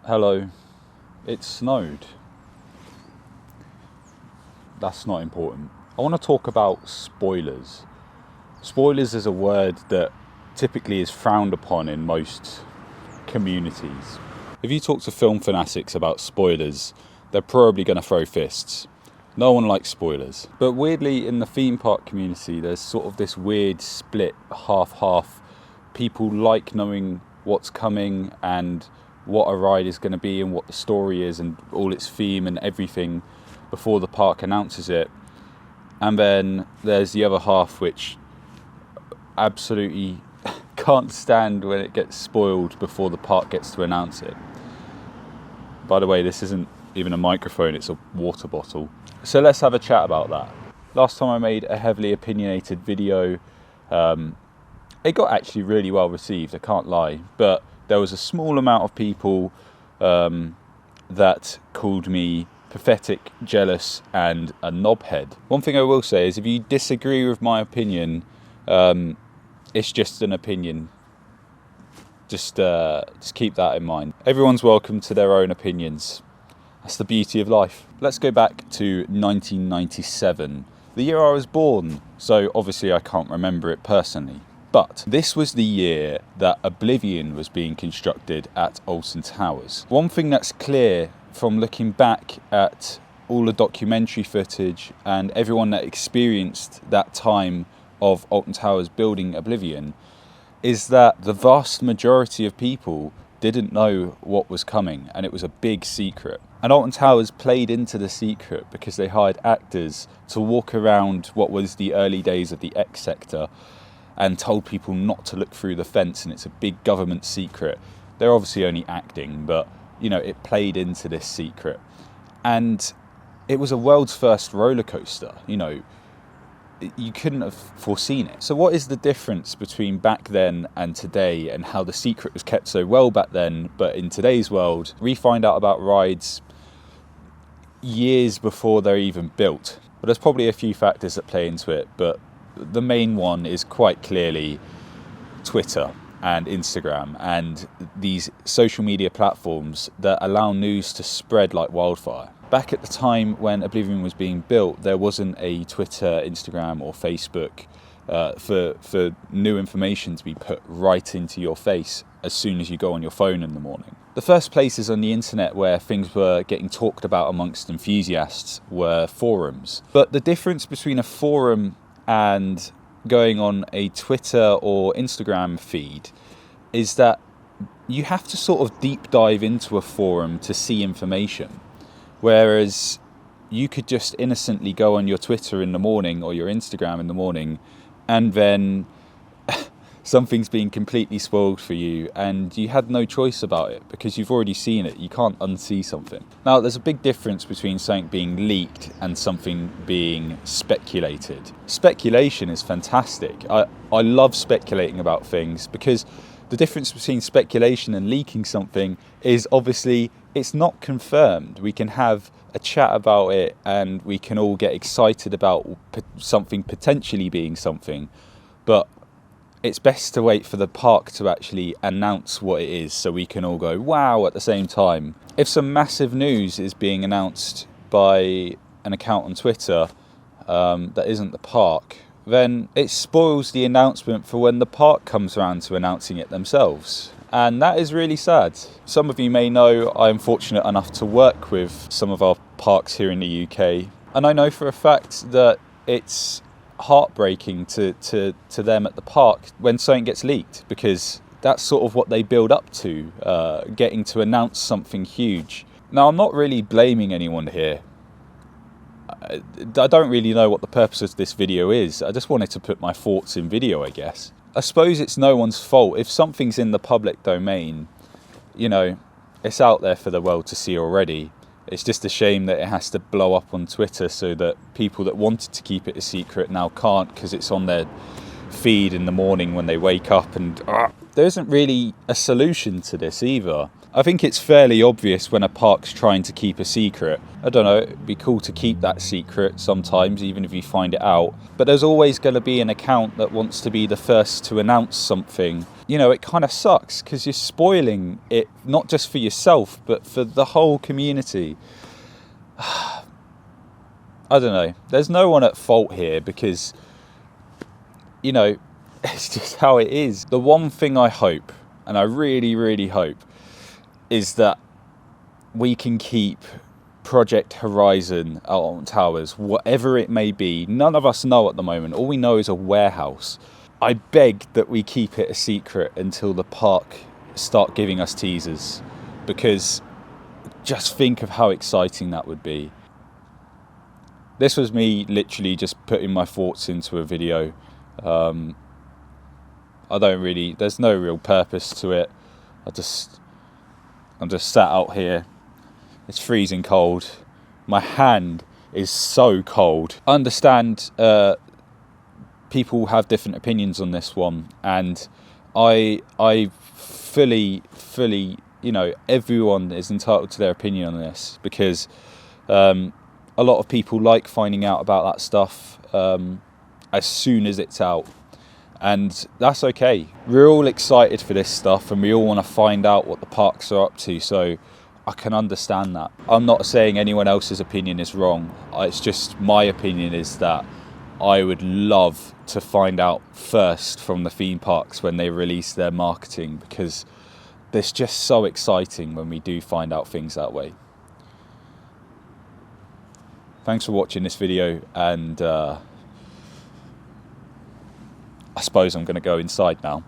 Hello, it snowed. That's not important. I want to talk about spoilers. Spoilers is a word that typically is frowned upon in most communities. If you talk to film fanatics about spoilers, they're probably going to throw fists. No one likes spoilers. But weirdly, in the theme park community, there's sort of this weird split, half-half. People like knowing what's coming and what a ride is going to be and what the story is and all its theme and everything before the park announces it. And then there's the other half which absolutely can't stand when it gets spoiled before the park gets to announce it. By the way, this isn't even a microphone, it's a water bottle. So let's have a chat about that. Last time I made a heavily opinionated video, it got actually really well received, I can't lie, but there was a small amount of people that called me pathetic, jealous and a knobhead. One thing I will say is if you disagree with my opinion, it's just an opinion. Just keep that in mind. Everyone's welcome to their own opinions. That's the beauty of life. Let's go back to 1997, the year I was born. So obviously I can't remember it personally. But this was the year that Oblivion was being constructed at Alton Towers. One thing that's clear from looking back at all the documentary footage and everyone that experienced that time of Alton Towers building Oblivion is that the vast majority of people didn't know what was coming, and it was a big secret. And Alton Towers played into the secret because they hired actors to walk around what was the early days of the X sector and told people not to look through the fence, and it's a big government secret. They're obviously only acting, but you know, it played into this secret. And it was a world's first roller coaster. You know, you couldn't have foreseen it. So what is the difference between back then and today, and how the secret was kept so well back then, but in today's world, we find out about rides years before they're even built? But there's probably a few factors that play into it, but the main one is quite clearly Twitter and Instagram and these social media platforms that allow news to spread like wildfire. Back at the time when Oblivion was being built, there wasn't a Twitter, Instagram or Facebook for new information to be put right into your face as soon as you go on your phone in the morning. The first places on the internet where things were getting talked about amongst enthusiasts were forums. But the difference between a forum and going on a Twitter or Instagram feed is that you have to sort of deep dive into a forum to see information. Whereas you could just innocently go on your Twitter in the morning or your Instagram in the morning and then something's being completely spoiled for you and you had no choice about it because you've already seen it. You can't unsee something. Now, there's a big difference between something being leaked and something being speculated. Speculation is fantastic. I love speculating about things because the difference between speculation and leaking something is obviously it's not confirmed. We can have a chat about it and we can all get excited about something potentially being something, but it's best to wait for the park to actually announce what it is so we can all go wow at the same time. If some massive news is being announced by an account on Twitter that isn't the park, then it spoils the announcement for when the park comes around to announcing it themselves. And that is really sad. Some of you may know I'm fortunate enough to work with some of our parks here in the UK. And I know for a fact that it's heartbreaking to them at the park when something gets leaked, because that's sort of what they build up to, getting to announce something huge. Now, I'm not really blaming anyone here. I don't really know what the purpose of this video is. I just wanted to put my thoughts in video, I guess. I suppose it's no one's fault. If something's in the public domain, you know, it's out there for the world to see already. It's just a shame that it has to blow up on Twitter so that people that wanted to keep it a secret now can't because it's on their feed in the morning when they wake up. And there isn't really a solution to this either. I think it's fairly obvious when a park's trying to keep a secret. I don't know, it'd be cool to keep that secret sometimes, even if you find it out. But there's always going to be an account that wants to be the first to announce something. You know, it kind of sucks because you're spoiling it, not just for yourself, but for the whole community. I don't know. There's no one at fault here because, you know, it's just how it is. The one thing I hope, and I really, really hope, is that we can keep Project Horizon out on Towers, whatever it may be. None of us know at the moment. All we know is a warehouse. I beg that we keep it a secret until the park start giving us teasers, because just think of how exciting that would be. This was me literally just putting my thoughts into a video. There's no real purpose to it. I'm just sat out here. It's freezing cold. My hand is so cold. I understand people have different opinions on this one, and I fully, you know, everyone is entitled to their opinion on this, because a lot of people like finding out about that stuff as soon as it's out. And that's okay. We're all excited for this stuff and we all want to find out what the parks are up to, so I can understand that. I'm not saying anyone else's opinion is wrong. It's just my opinion is that I would love to find out first from the theme parks when they release their marketing, because it's just so exciting when we do find out things that way. Thanks for watching this video, and I suppose I'm going to go inside now.